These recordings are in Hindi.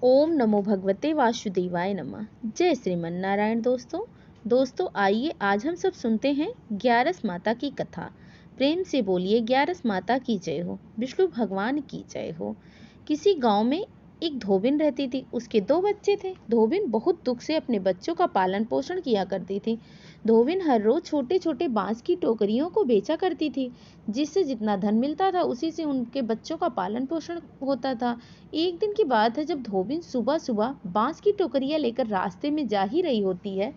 ओम नमो भगवते वासुदेवाय नमः। जय श्रीमन नारायण। दोस्तों आइए आज हम सब सुनते हैं ग्यारस माता की कथा। प्रेम से बोलिए ग्यारस माता की जय हो, विष्णु भगवान की जय हो। किसी गांव में एक धोबिन रहती थी। उसके 2 बच्चे थे। धोबिन बहुत दुख से अपने बच्चों का पालन पोषण किया करती थी। धोबिन हर रोज छोटे छोटे बांस की टोकरियों को बेचा करती थी, जिससे जितना धन मिलता था उसी से उनके बच्चों का पालन पोषण होता था। एक दिन की बात है, जब धोबिन सुबह सुबह बांस की टोकरियां लेकर रास्ते में जा ही रही होती है,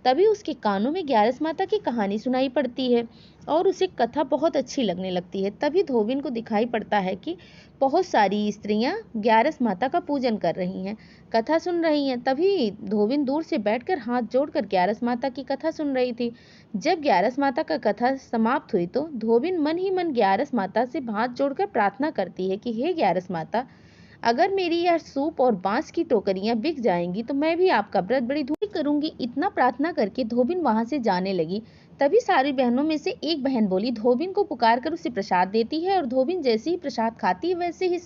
तभी उसके कानों में ग्यारस माता की कहानी सुनाई पड़ती है और उसे कथा बहुत अच्छी लगने लगती है। तभी धोबिन को दिखाई पड़ता है कि बहुत सारी स्त्रियां ग्यारस माता का पूजन कर रही हैं, कथा सुन रही हैं। तभी धोबिन दूर से बैठकर हाथ जोड़कर ग्यारस माता की कथा सुन रही थी। जब ग्यारस माता का कथा समाप्त हुई तो धोबिन मन ही मन ग्यारस माता से हाथ जोड़कर प्रार्थना करती है कि हे ग्यारस माता, अगर मेरी यह सूप और बांस की टोकरियां बिक जाएंगी तो मैं भी आपका व्रत बड़ी धूम करूंगी। इतना प्रार्थना करके धोबिन वहां से जाने लगी। तभी सारी बहनों में से एक बहन बोली, धोबिन को पुकार कर उसे प्रसाद देती है और धोबिन जैसे ही प्रसाद खाती है वैसे ही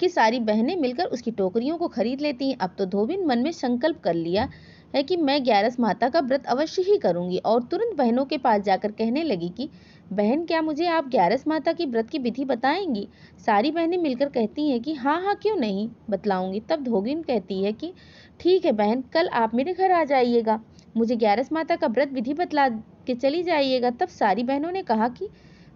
सारी बहनें मिलकर उसकी टोकरियों को खरीद लेती हैं। अब तो धोबिन मन में संकल्प कर लिया है कि मैं ग्यारस माता का व्रत अवश्य ही करूंगी और तुरंत बहनों के पास जाकर कहने लगी कि बहन, क्या मुझे आप ग्यारस माता की व्रत की विधि बताएंगी? सारी बहनें मिलकर कहती हैं कि हाँ हाँ, क्यों नहीं, बतलाऊंगी। तब धोबिन कहती है कि ठीक है बहन, कल आप मेरे घर आ जाइएगा, मुझे ग्यारस माता का व्रत विधि बतला के चली जाइएगा। तब सारी बहनों ने कहा कि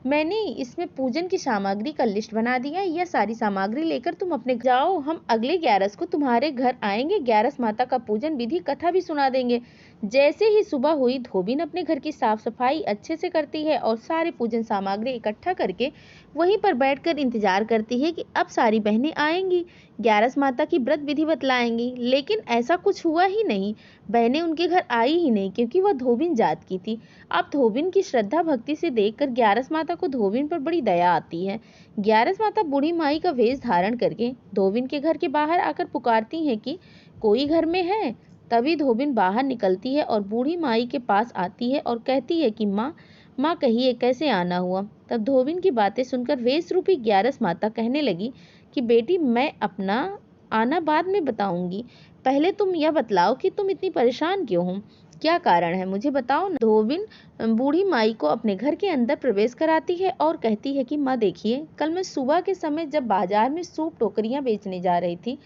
मैंने इसमें पूजन की सामग्री का लिस्ट बना दिया है, यह सारी सामग्री लेकर तुम अपने जाओ, हम अगले ग्यारस को तुम्हारे घर आएंगे, ग्यारस माता का पूजन विधि कथा भी सुना देंगे। जैसे ही सुबह हुई, धोबिन अपने घर की साफ सफाई अच्छे से करती है और सारे पूजन सामग्री इकट्ठा करके वहीं पर बैठकर इंतजार करती है कि अब सारी बहनें आएंगी, ग्यारस माता की व्रत विधि बतलाएंगी। लेकिन ऐसा कुछ हुआ ही नहीं। बहनें उनके घर आई ही नहीं, क्योंकि वह धोबिन जात की थी। अब धोबिन की श्रद्धा भक्ति से देखकर ग्यारस माता को धोबिन पर बड़ी दया आती है। ग्यारस माता बूढ़ी माई का वेश धारण करके धोबिन के घर के बाहर आकर पुकारती हैं कि कोई घर में है। तभी धोबिन बाहर निकलती है और बूढ़ी माई के पास आती है और कहती है कि माँ माँ कहिए कैसे आना हुआ। तब धोबिन की बातें सुनकर वेश रूपी ग्यारस माता कहने लगी कि बेटी, मैं अपना आना बाद में बताऊंगी, पहले तुम यह बतलाओ कि तुम इतनी परेशान क्यों हो, क्या कारण है, मुझे बताओ ना। धोबिन बूढ़ी माई को अपने घर के अंदर प्रवेश कराती है और कहती है कि माँ देखिए, कल मैं सुबह के समय जब बाजार में सूप टोकरियां बेचने जा रही थी,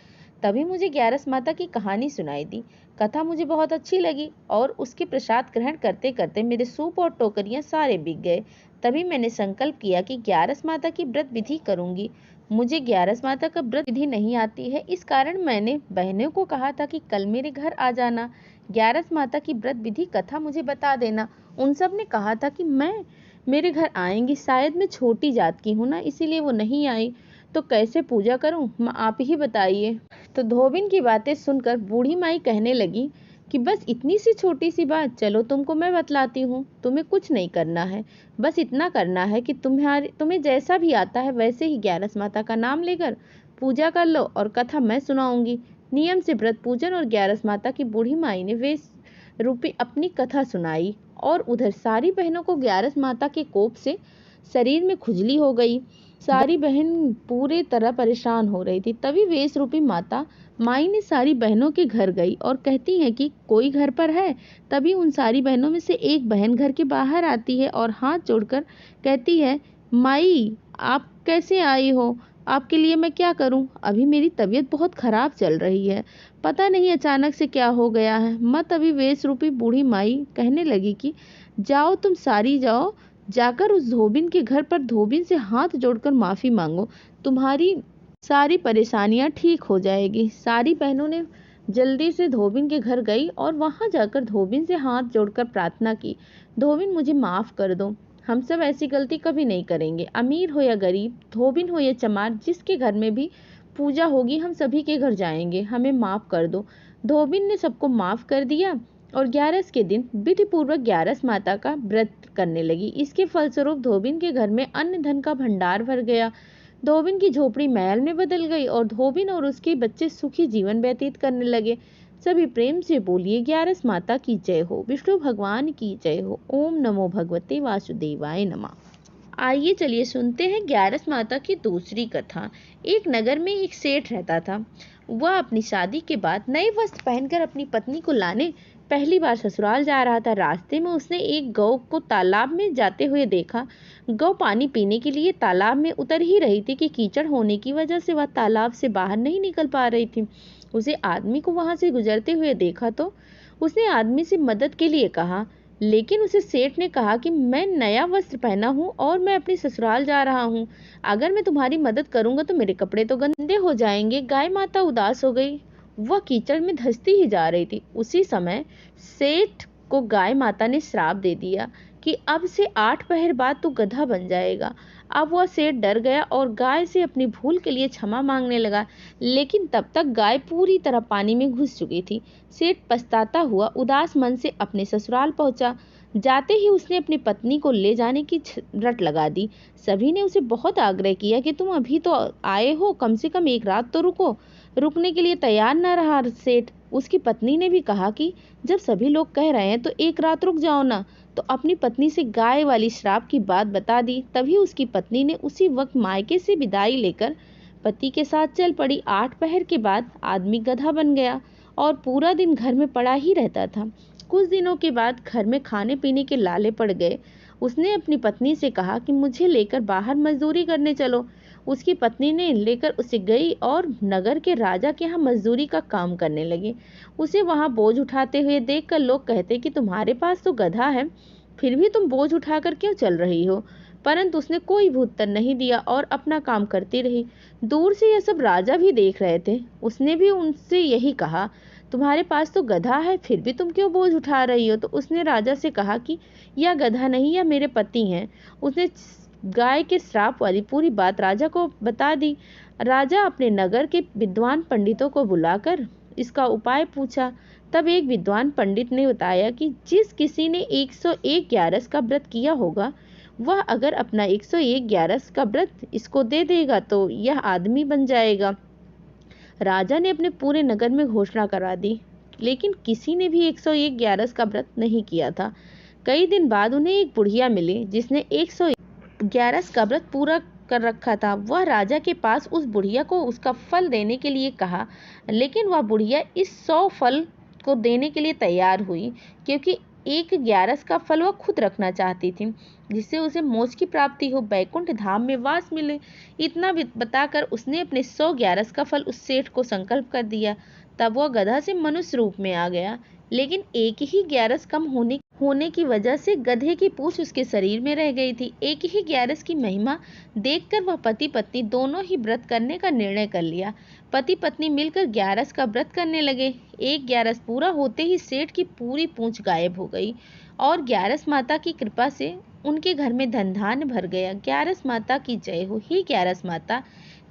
तभी मुझे ग्यारस माता की कहानी सुनाई दी। कथा मुझे बहुत अच्छी लगी और उसके प्रसाद ग्रहण करते करते मेरे सूप और टोकरियां सारे बिक गए। तभी मैंने संकल्प किया कि ग्यारस माता की व्रत विधि करूंगी। मुझे ग्यारस माता का व्रत विधि नहीं आती है, इस कारण मैंने बहनों को कहा था कि कल मेरे घर आ जाना, ग्यारस माता की व्रत विधि कथा मुझे बता देना। उन सब ने कहा था कि मेरे घर आएंगी, शायद मैं छोटी जात की हूँ ना, इसीलिए वो नहीं आई। तो कैसे पूजा करूं, आप ही बताइए। तो धोबिन की बातें सुनकर बूढ़ी माई कहने लगी कि बस इतनी सी छोटी सी बात, चलो तुमको मैं बतलाती हूँ। तुम्हें कुछ नहीं करना है, बस इतना करना है कि तुम्हें जैसा भी आता है वैसे ही ग्यारस माता का नाम लेकर पूजा कर लो और कथा मैं सुनाऊंगी। नियम से व्रत पूजन और ग्यारस माता की बूढ़ी माई ने वे रूपी अपनी कथा सुनाई और उधर सारी बहनों को ग्यारस माता के कोप से शरीर में खुजली हो गई। सारी बहन पूरे तरह परेशान हो रही थी। तभी वेश रूपी माता माई ने सारी बहनों के घर गई और कहती है कि कोई घर पर है। तभी उन सारी बहनों में से एक बहन घर के बाहर आती है और हाथ जोड़कर कहती है, माई आप कैसे आई हो, आपके लिए मैं क्या करूं? अभी मेरी तबीयत बहुत खराब चल रही है, पता नहीं अचानक से क्या हो गया है। मत अभी वेश रूपी बूढ़ी माई कहने लगी कि जाओ तुम सारी जाओ, जाकर उस धोबिन के घर पर धोबिन से हाथ जोड़कर माफी मांगो, तुम्हारी सारी परेशानियां ठीक हो जाएगी। सारी बहनों ने जल्दी से धोबिन के घर गई और वहां जाकर धोबिन से हाथ जोड़कर प्रार्थना की, धोबिन मुझे माफ कर दो, हम सब ऐसी गलती कभी नहीं करेंगे। अमीर हो या गरीब, धोबिन हो या चमार, जिसके घर में भी पूजा होगी हम सभी के घर जाएंगे, हमें माफ कर दो। धोबिन ने सबको माफ कर दिया और ग्यारस के दिन विधि पूर्वक ग्यारस माता का व्रत करने लगी। इसके फलस्वरूप धोबिन के घर में अन्न धन का भंडार भर गया। धोबिन की झोपड़ी महल में बदल गई और धोबिन और उसके बच्चे सुखी जीवन व्यतीत करने लगे। सभी प्रेम से बोलिए ग्यारस माता की जय हो, विष्णु भगवान की जय हो। ओम नमो भगवते वासुदेवाय नमः। आइए चलिए सुनते हैं ग्यारस माता की दूसरी कथा। एक नगर में एक सेठ रहता था। वह अपनी शादी के बाद नए वस्त्र पहनकर अपनी पत्नी को लाने पहली बार ससुराल जा रहा था। रास्ते में उसने एक गौ को तालाब में जाते हुए देखा। गौ पानी पीने के लिए तालाब में उतर ही रही थी कि कीचड़ होने की वजह से वह तालाब से बाहर नहीं निकल पा रही थी। उसे आदमी को वहां से गुजरते हुए देखा तो उसने आदमी से मदद के लिए कहा, लेकिन उसे सेठ ने कहा कि मैं नया वस्त्र पहना हूँ और मैं अपनी ससुराल जा रहा हूँ। अगर मैं तुम्हारी मदद करूंगा तो मेरे कपड़े तो गंदे हो जाएंगे। गाय माता उदास हो गई। वह कीचड़ में धंसती ही जा रही थी। उसी समय सेठ को गाय माता ने श्राप दे दिया कि अब से 8 पहर बाद तू गधा बन जाएगा। अब वह सेठ डर गया और गाय से अपनी भूल के लिए क्षमा मांगने लगा, लेकिन तब तक गाय पूरी तरह पानी में घुस चुकी थी। सेठ पछताता हुआ उदास मन से अपने ससुराल पहुंचा। जाते ही उसने अपनी पत्नी को ले जाने की रट लगा दी। सभी ने उसे बहुत आग्रह किया कि तुम अभी तो आए हो, कम से कम एक रात तो रुको। रुकने के लिए तैयार न रहा सेठ। उसकी पत्नी ने भी कहा कि जब सभी लोग कह रहे हैं तो एक रात रुक जाओ ना। तो अपनी पत्नी से गाय वाली श्राप की बात बता दी। तभी उसकी पत्नी ने उसी वक्त मायके से विदाई लेकर पति के साथ चल पड़ी। 8 पहर के बाद आदमी गधा बन गया और पूरा दिन घर में पड़ा ही रहता था। कुछ दिनों के बाद घर में खाने पीने के लाले पड़ गए। उसने अपनी पत्नी से कहा कि मुझे लेकर बाहर मजदूरी करने चलो। उसकी पत्नी ने लेकर उसे गई और नगर के राजा के यहाँ मजदूरी का काम करने लगी। उसे वहाँ बोझ उठाते हुए देखकर लोग कहते कि तुम्हारे पास तो गधा है, फिर भी तुम बोझ उठाकर क्यों चल रही हो। परंतु उसने कोई भी उत्तर नहीं दिया और अपना काम करती रही। दूर से यह सब राजा भी देख रहे थे। उसने भी उनसे यही कहा, तुम्हारे पास तो गधा है, फिर भी तुम क्यों बोझ उठा रही हो। तो उसने राजा से कहा कि यह गधा नहीं, यह मेरे पति हैं। उसने गाय के श्राप वाली पूरी बात राजा को बता दी। राजा अपने नगर के विद्वान पंडितों को बुलाकर इसका उपाय पूछा। तब एक विद्वान पंडित ने बताया कि जिस किसी ने 101 ग्यारस का व्रत किया होगा, वह अगर अपना 101 ग्यारस का व्रत इसको दे देगा तो यह आदमी बन जाएगा। राजा ने अपने पूरे नगर में घोषणा करा दी, लेकिन किसी ने भी 101 ग्यारस का व्रत नहीं किया था। कई दिन बाद उन्हें एक बुढ़िया मिली जिसने 111 का व्रत पूरा कर रखा था। वह राजा के पास उस बुढ़िया को उसका फल देने के लिए कहा, लेकिन वह बुढ़िया इस 100 फल को देने के लिए तैयार हुई, क्योंकि 111 का फल वह खुद रखना चाहती थी, जिससे उसे मोक्ष की प्राप्ति हो, बैकुंठ धाम में वास मिले। इतना बताकर उसने अपने 111 का फल उस सेठ को संकल्प कर दिया। तब वह गधा से मनुष्य रूप में आ गया, लेकिन एक ही 11 कम होने की वजह से गधे की पूंछ उसके शरीर में रह गई थी। एक ही 11 की महिमा देखकर वह पति पत्नी दोनों ही व्रत करने का निर्णय कर लिया। पति पत्नी मिलकर 11 का व्रत करने लगे। 1 पूरा होते ही सेठ की पूरी पूंछ गायब हो गई और 11 माता की कृपा से उनके घर में धन धान्य भर गया। 11 माता की जय हो। ही 11 माता,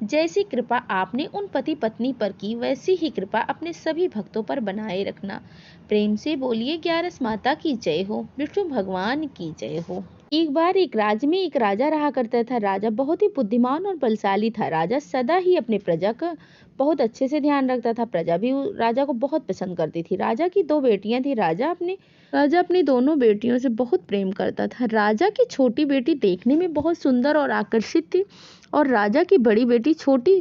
जैसी कृपा आपने उन पति पत्नी पर की, वैसी ही कृपा अपने सभी भक्तों पर बनाए रखना। प्रेम से बोलिए 11 माता की जय हो। विष्णु भगवान की जय हो। एक बार एक राज्य में एक राजा रहा करता था। राजा बहुत ही बुद्धिमान और बलशाली था। राजा सदा ही अपने प्रजा का बहुत अच्छे से ध्यान रखता था। प्रजा भी राजा को बहुत पसंद करती थी। राजा की 2 बेटियां थी। राजा अपनी दोनों बेटियों से बहुत प्रेम करता था। राजा की छोटी बेटी देखने में बहुत सुंदर और आकर्षित थी और राजा की बड़ी बेटी छोटी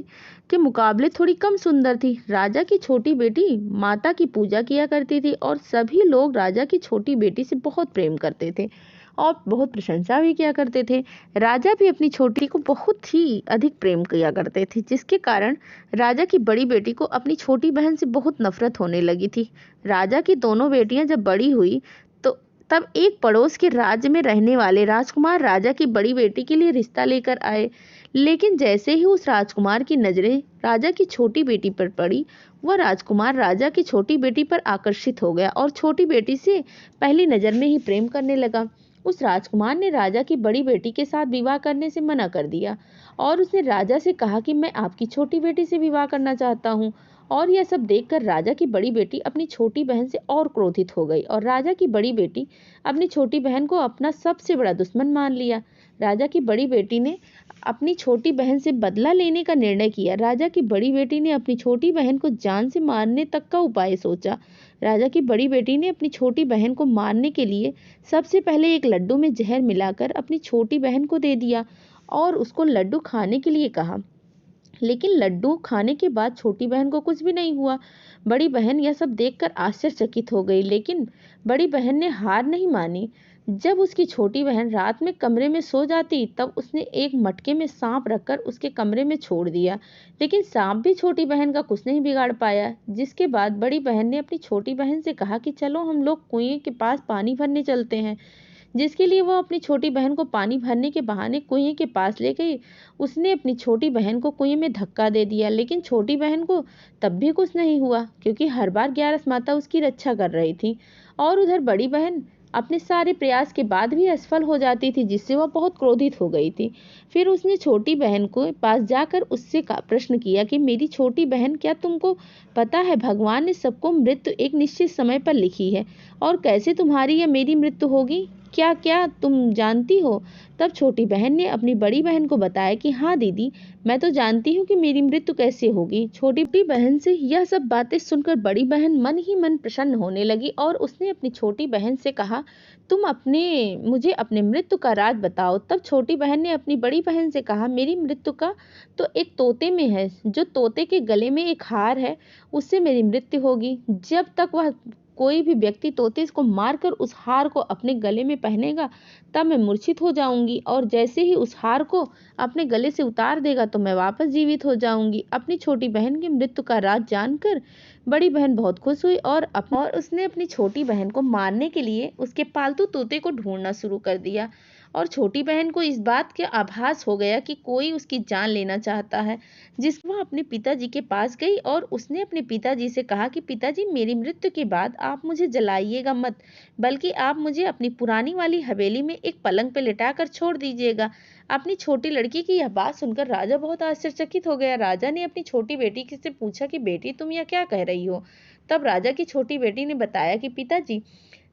के मुकाबले थोड़ी कम सुंदर थी। राजा की छोटी बेटी माता की पूजा किया करती थी और सभी लोग राजा की छोटी बेटी से बहुत प्रेम करते थे और बहुत प्रशंसा भी किया करते थे। राजा भी अपनी छोटी को बहुत ही अधिक प्रेम किया करते थे, जिसके कारण राजा की बड़ी बेटी को अपनी छोटी बहन से बहुत नफरत होने लगी थी। राजा की दोनों बेटियां जब बड़ी हुई तो तब एक पड़ोस के राज्य में रहने वाले राजकुमार राजा की बड़ी बेटी के लिए रिश्ता लेकर आए। लेकिन जैसे ही उस राजकुमार की नजरें राजा की छोटी बेटी पर पड़ी, वह राजकुमार राजा की छोटी बेटी पर आकर्षित हो गया और छोटी बेटी से पहली नजर में ही प्रेम करने लगा। उस राजकुमार ने राजा की बड़ी बेटी के साथ विवाह करने से मना कर दिया और उसने राजा से कहा कि मैं आपकी छोटी बेटी से विवाह करना चाहता हूँ और यह सब देखकर राजा की बड़ी बेटी अपनी छोटी बहन से और क्रोधित हो गई और राजा की बड़ी बेटी अपनी छोटी बहन को अपना सबसे बड़ा दुश्मन मान लिया। राजा की बड़ी बेटी ने अपनी छोटी बहन से बदला लेने का निर्णय किया। राजा की बड़ी बेटी ने अपनी छोटी बहन को जान से मारने तक का उपाय सोचा। राजा की बड़ी बेटी ने अपनी छोटी बहन को मारने के लिए सबसे पहले एक लड्डू में जहर मिलाकर अपनी छोटी बहन को दे दिया और उसको लड्डू खाने के लिए कहा। लेकिन लड्डू खाने के बाद छोटी बहन को कुछ भी नहीं हुआ। बड़ी बहन यह सब देखकर आश्चर्यचकित हो गई, लेकिन बड़ी बहन ने हार नहीं मानी। जब उसकी छोटी बहन रात में कमरे में सो जाती तब उसने एक मटके में सांप रखकर उसके कमरे में छोड़ दिया, लेकिन सांप भी छोटी बहन का कुछ नहीं बिगाड़ पाया। जिसके बाद बड़ी बहन ने अपनी छोटी बहन से कहा कि चलो हम लोग कुएं के पास पानी भरने चलते हैं। जिसके लिए वह अपनी छोटी बहन को पानी भरने के बहाने कुएं के पास ले गई। उसने अपनी छोटी बहन को कुएं में धक्का दे दिया, लेकिन छोटी बहन को तब भी कुछ नहीं हुआ, क्योंकि हर बार ग्यारस माता उसकी रक्षा कर रही थी। और उधर बड़ी बहन अपने सारे प्रयास के बाद भी असफल हो जाती थी, जिससे वह बहुत क्रोधित हो गई थी। फिर उसने छोटी बहन को पास जाकर उससे प्रश्न किया कि मेरी छोटी बहन, क्या तुमको पता है भगवान ने सबको मृत्यु एक निश्चित समय पर लिखी है, और कैसे तुम्हारी या मेरी मृत्यु होगी, क्या क्या तुम जानती हो? तब छोटी बहन ने अपनी बड़ी बहन को बताया कि हाँ दीदी, मैं तो जानती हूँ कि मेरी मृत्यु कैसे होगी। छोटी बहन से यह सब बातें सुनकर बड़ी बहन मन ही मन प्रसन्न होने लगी और उसने अपनी छोटी बहन से कहा, तुम मुझे अपने मृत्यु का राज बताओ। तब छोटी बहन ने अपनी बड़ी बहन से कहा, मेरी मृत्यु का तो एक तोते में है। जो तोते के गले में एक हार है, उससे मेरी मृत्यु होगी। जब तक वह कोई भी व्यक्ति तोते को मारकर उस हार को अपने गले में पहनेगा, तब मैं मूर्छित हो जाऊंगी, और जैसे ही उस हार को अपने गले से उतार देगा तो मैं वापस जीवित हो जाऊंगी। अपनी छोटी बहन की मृत्यु का राज जानकर बड़ी बहन बहुत खुश हुई और उसने अपनी छोटी बहन को मारने के लिए उसके पालतू तोते को ढूंढना शुरू कर दिया। और छोटी बहन को इस बात का आभास हो गया कि कोई उसकी जान लेना चाहता है। वह अपने पिताजी के पास गई और उसने अपने पिताजी से कहा कि पिताजी, मेरी मृत्यु के बाद आप मुझे जलाइएगा मत, बल्कि आप मुझे अपनी पुरानी वाली हवेली में एक पलंग पर लिटाकर छोड़ दीजिएगा। अपनी छोटी लड़की की यह बात सुनकर राजा बहुत आश्चर्यचकित हो गया। राजा ने अपनी छोटी बेटी से पूछा कि बेटी, तुम यह क्या कह रही हो? तब राजा की छोटी बेटी ने बताया कि पिताजी,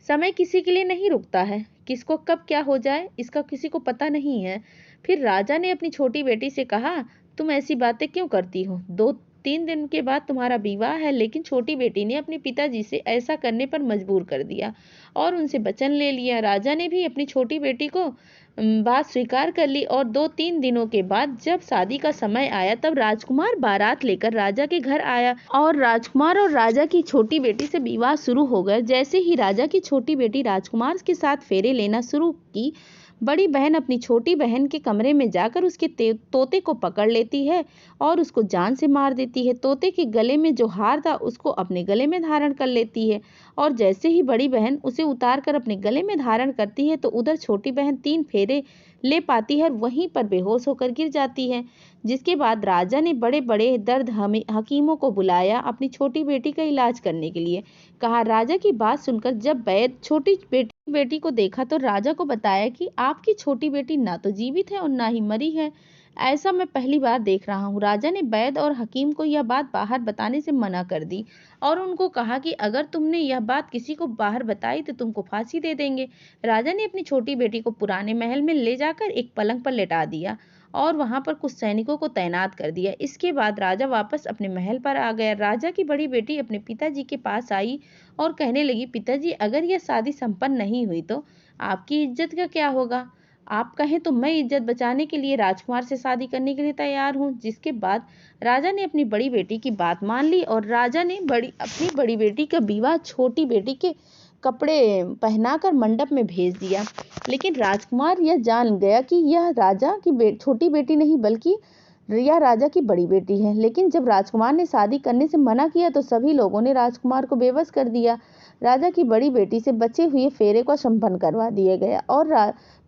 समय किसी के लिए नहीं रुकता है, किसको कब क्या हो जाए इसका किसी को पता नहीं है। फिर राजा ने अपनी छोटी बेटी से कहा, तुम ऐसी बातें क्यों करती हो? 2-3 दिन के बाद तुम्हारा विवाह है। लेकिन छोटी बेटी ने अपने पिताजी से ऐसा करने पर मजबूर कर दिया और उनसे वचन ले लिया। राजा ने भी अपनी छोटी बेटी को बात स्वीकार कर ली और 2-3 दिनों के बाद जब शादी का समय आया, तब राजकुमार बारात लेकर राजा के घर आया और राजकुमार और राजा की छोटी बेटी से विवाह शुरू हो गया। जैसे ही राजा की छोटी बेटी राजकुमार के साथ फेरे लेना शुरू की, बड़ी बहन अपनी छोटी बहन के कमरे में जाकर उसके तोते को पकड़ लेती है और उसको जान से मार देती है। तोते के गले में जो हार था उसको अपने गले में धारण कर लेती है, और जैसे ही बड़ी बहन उसे उतार कर अपने गले में धारण करती है तो उधर छोटी बहन 3 फेरे ले पाती है और वहीं पर बेहोश होकर गिर जाती है। जिसके बाद राजा ने बड़े बड़े दर्द हकीमों को बुलाया अपनी छोटी बेटी का इलाज करने के लिए। कहा, राजा की बात सुनकर जब वैद्य छोटी बेटी को देखा तो राजा को बताया कि आपकी छोटी बेटी ना तो जीवित है और ना ही मरी है। ऐसा मैं पहली बार देख रहा हूँ। राजा ने वैद्य और हकीम को यह बात बाहर बताने से मना कर दी और उनको कहा कि अगर तुमने यह बात किसी को बाहर बताई तो तुमको फांसी दे देंगे। राजा ने अपनी छोटी बेटी को पुराने महल में ले जाकर एक पलंग पर लेटा दिया और वहां पर कुछ सैनिकों को तैनात कर दिया। इसके बाद राजा वापस अपने महल पर आ गया। राजा की बड़ी बेटी अपने पिताजी के पास आई और कहने लगी, पिताजी, अगर यह शादी संपन्न नहीं हुई तो आपकी इज्जत का क्या होगा? आप कहें तो मैं इज्जत बचाने के लिए राजकुमार से शादी करने के लिए तैयार हूँ। जिसके बाद राजा ने अपनी बड़ी बेटी की बात मान ली और राजा ने अपनी बड़ी बेटी का विवाह छोटी बेटी के कपड़े पहनाकर मंडप में भेज दिया। लेकिन राजकुमार यह जान गया कि यह राजा की छोटी बेटी नहीं बल्कि यह राजा की बड़ी बेटी है। लेकिन जब राजकुमार ने शादी करने से मना किया तो सभी लोगों ने राजकुमार को बेबस कर दिया। राजा की बड़ी बेटी से बचे हुए फेरे को संपन्न करवा दिया गया और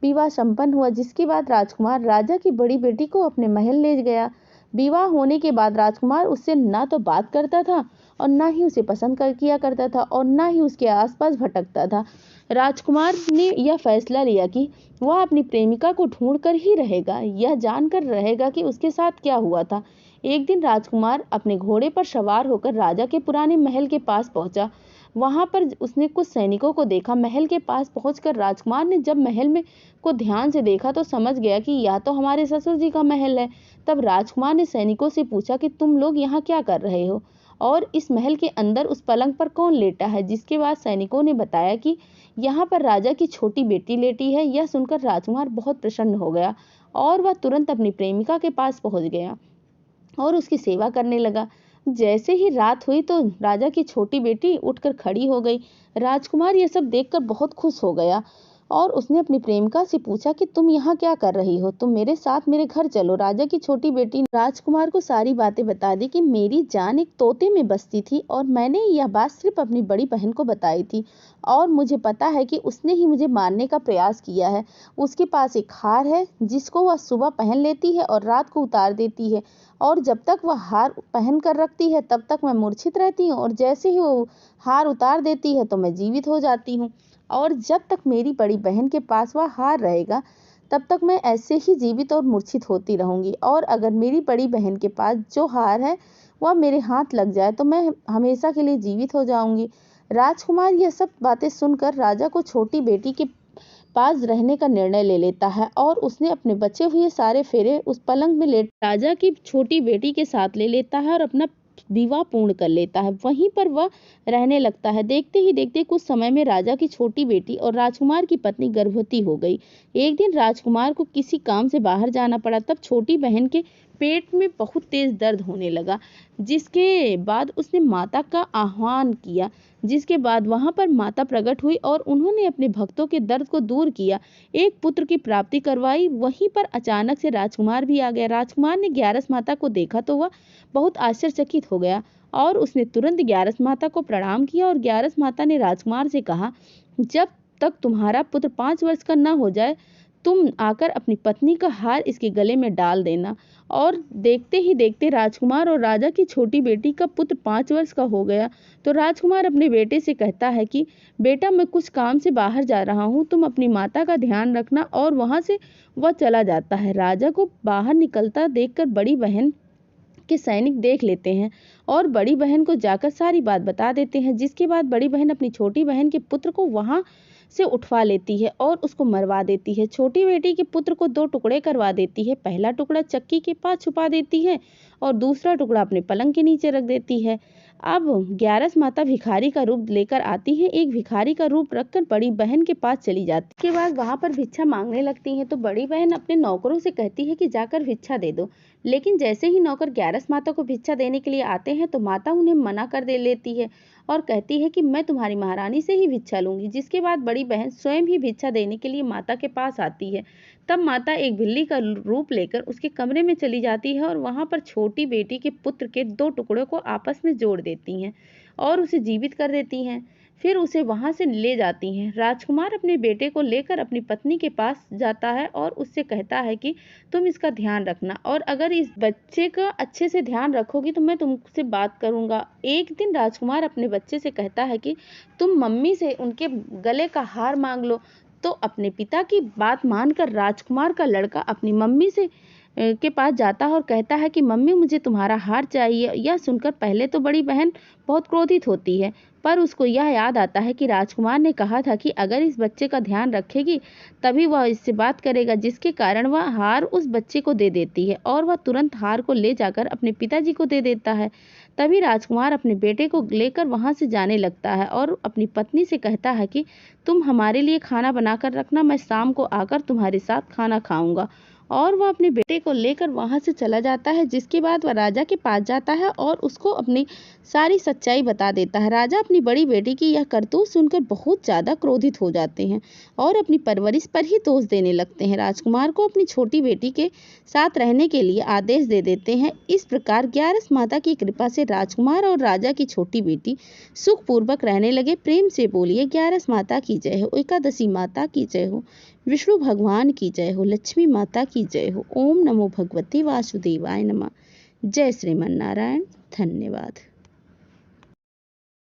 विवाह संपन्न हुआ। जिसके बाद राजकुमार राजा की बड़ी बेटी को अपने महल ले गया। विवाह होने के बाद राजकुमार उससे ना तो बात करता था और ना ही उसे पसंद किया करता था और ना ही उसके आसपास भटकता था। राजकुमार ने यह फैसला लिया कि वह अपनी प्रेमिका को ढूंढ कर ही रहेगा, यह जानकर रहेगा कि उसके साथ क्या हुआ था। एक दिन राजकुमार अपने घोड़े पर सवार होकर राजा के पुराने महल के पास पहुंचा। वहां पर उसने कुछ सैनिकों को देखा। महल के पास पहुंचकर राजकुमार ने जब महल में को ध्यान से देखा तो समझ गया कि यह तो हमारे ससुर जी का महल है। तब राजकुमार ने सैनिकों से पूछा कि तुम लोग यहाँ क्या कर रहे हो और इस महल के अंदर उस पलंग पर कौन लेटा है। जिसके बाद सैनिकों ने बताया कि यहाँ पर राजा की छोटी बेटी लेटी है। यह सुनकर राजकुमार बहुत प्रसन्न हो गया और वह तुरंत अपनी प्रेमिका के पास पहुंच गया और उसकी सेवा करने लगा। जैसे ही रात हुई तो राजा की छोटी बेटी उठकर खड़ी हो गई। राजकुमार यह सब देखकर बहुत खुश हो गया और उसने अपनी प्रेमिका से पूछा कि तुम यहाँ क्या कर रही हो, तुम मेरे साथ मेरे घर चलो। राजा की छोटी बेटी ने राजकुमार को सारी बातें बता दी कि मेरी जान एक तोते में बसती थी और मैंने यह बात सिर्फ अपनी बड़ी बहन को बताई थी और मुझे पता है कि उसने ही मुझे मारने का प्रयास किया है। उसके पास एक हार है जिसको वह सुबह पहन लेती है और रात को उतार देती है और जब तक वह हार पहन कर रखती है तब तक मैं मूर्छित रहती हूँ और जैसे ही वो हार उतार देती है तो मैं जीवित हो जाती हूँ और जब तक मेरी बड़ी बहन के पास वह हार रहेगा तब तक मैं ऐसे ही जीवित और मूर्छित होती रहूंगी और अगर मेरी बड़ी बहन के पास जो हार है वह मेरे हाथ लग जाए तो मैं हमेशा के लिए जीवित हो जाऊंगी। राजकुमार यह सब बातें सुनकर राजा को छोटी बेटी के पास रहने का निर्णय ले लेता है और उसने अपने बचे हुए सारे फेरे उस पलंग में लेट राजा की छोटी बेटी के साथ ले लेता है और अपना विवाह पूर्ण कर लेता है। वहीं पर वह रहने लगता है। देखते ही देखते कुछ समय में राजा की छोटी बेटी और राजकुमार की पत्नी गर्भवती हो गई। एक दिन राजकुमार को किसी काम से बाहर जाना पड़ा। तब छोटी बहन के पेट में बहुत तेज दर्द होने लगा, जिसके बाद उसने माता का आह्वान किया। जिसके बाद वहां पर माता प्रकट हुई और उन्होंने अपने भक्तों के दर्द को दूर किया, एक पुत्र की प्राप्ति करवाई। वहीं पर अचानक से राजकुमार भी आ गया। राजकुमार ने ग्यारस माता को देखा तो वह बहुत आश्चर्यचकित हो गया और उसने तुरंत ग्यारस माता को प्रणाम किया और ग्यारस माता ने राजकुमार से कहा, जब तक तुम्हारा पुत्र 5 वर्ष का न हो जाए तुम आकर अपनी पत्नी का हार इसके गले में डाल देना। और देखते ही देखते राजकुमार और राजा की छोटी बेटी का पुत्र 5 वर्ष का हो गया। तो राजकुमार अपने बेटे से कहता है कि बेटा मैं कुछ काम से बाहर जा रहा हूँ, तुम अपनी माता का ध्यान रखना। और वहां से वह चला जाता है। राजा को बाहर निकलता देखकर बड़ी बहन के सैनिक देख लेते हैं और बड़ी बहन को जाकर सारी बात बता देते हैं। जिसके बाद बड़ी बहन अपनी छोटी बहन के पुत्र को वहां से उठवा लेती है और उसको मरवा देती है। छोटी बेटी के पुत्र को 2 टुकड़े करवा देती है। पहला टुकड़ा चक्की के पास छुपा देती है और दूसरा टुकड़ा अपने पलंग के नीचे रख देती है। अब ग्यारस माता भिखारी का रूप लेकर आती है। एक भिखारी का रूप रखकर बड़ी बहन के पास चली जाती है। के बाद वहां पर भिक्षा मांगने लगती है तो बड़ी बहन अपने नौकरों से कहती है कि जाकर भिक्षा दे दो। लेकिन जैसे ही नौकर ग्यारस माता को भिक्षा देने के लिए आते हैं तो माता उन्हें मना कर दे लेती है और कहती है कि मैं तुम्हारी महारानी से ही भिक्षा लूंगी। जिसके बाद बड़ी बहन स्वयं ही भिक्षा देने के लिए माता के पास आती है। तब माता एक बिल्ली का रूप लेकर उसके कमरे में चली जाती है और वहां पर छोटी बेटी के पुत्र के 2 टुकड़ों को आपस में जोड़ देती हैं और उसे जीवित कर देती हैं। फिर उसे वहां से ले जाती हैं। राजकुमार अपने बेटे को लेकर अपनी पत्नी के पास जाता है और उससे कहता है कि तुम इसका ध्यान रखना और अगर इस बच्चे का अच्छे से ध्यान रखोगी तो मैं तुमसे बात करूंगा। एक दिन राजकुमार अपने बच्चे से कहता है कि तुम मम्मी से उनके गले का हार मांग लो। तो अपने पिता की बात मानकर राजकुमार का लड़का अपनी मम्मी से के पास जाता है और कहता है कि मम्मी मुझे तुम्हारा हार चाहिए। यह सुनकर पहले तो बड़ी बहन बहुत क्रोधित होती है, पर उसको यह याद आता है कि राजकुमार ने कहा था कि अगर इस बच्चे का ध्यान रखेगी तभी वह इससे बात करेगा। जिसके कारण वह हार उस बच्चे को दे देती है और वह तुरंत हार को ले जाकर अपने पिताजी को दे देता है। तभी राजकुमार अपने बेटे को लेकर वहां से जाने लगता है और अपनी पत्नी से कहता है कि तुम हमारे लिए खाना बनाकर रखना, मैं शाम को आकर तुम्हारे साथ खाना खाऊंगा। और वह अपने बेटे को लेकर वहां से चला जाता है। जिसके बाद वह राजा के पास जाता है और उसको अपनी सारी सच्चाई बता देता है। राजा अपनी बड़ी बेटी की यह करतूत सुनकर बहुत ज्यादा क्रोधित हो जाते हैं और अपनी परवरिश पर ही दोष देने लगते हैं। राजकुमार को अपनी छोटी बेटी के साथ रहने के लिए आदेश दे देते हैं। इस प्रकार ग्यारस माता की कृपा से राजकुमार और राजा की छोटी बेटी सुखपूर्वक रहने लगे। प्रेम से बोलिए ग्यारस माता की जय हो, एकादशी माता की जय हो, विष्णु भगवान की जय हो, लक्ष्मी माता की जय हो। ओम नमो भगवते वासुदेवाय नमः। जय श्रीमन नारायण। धन्यवाद।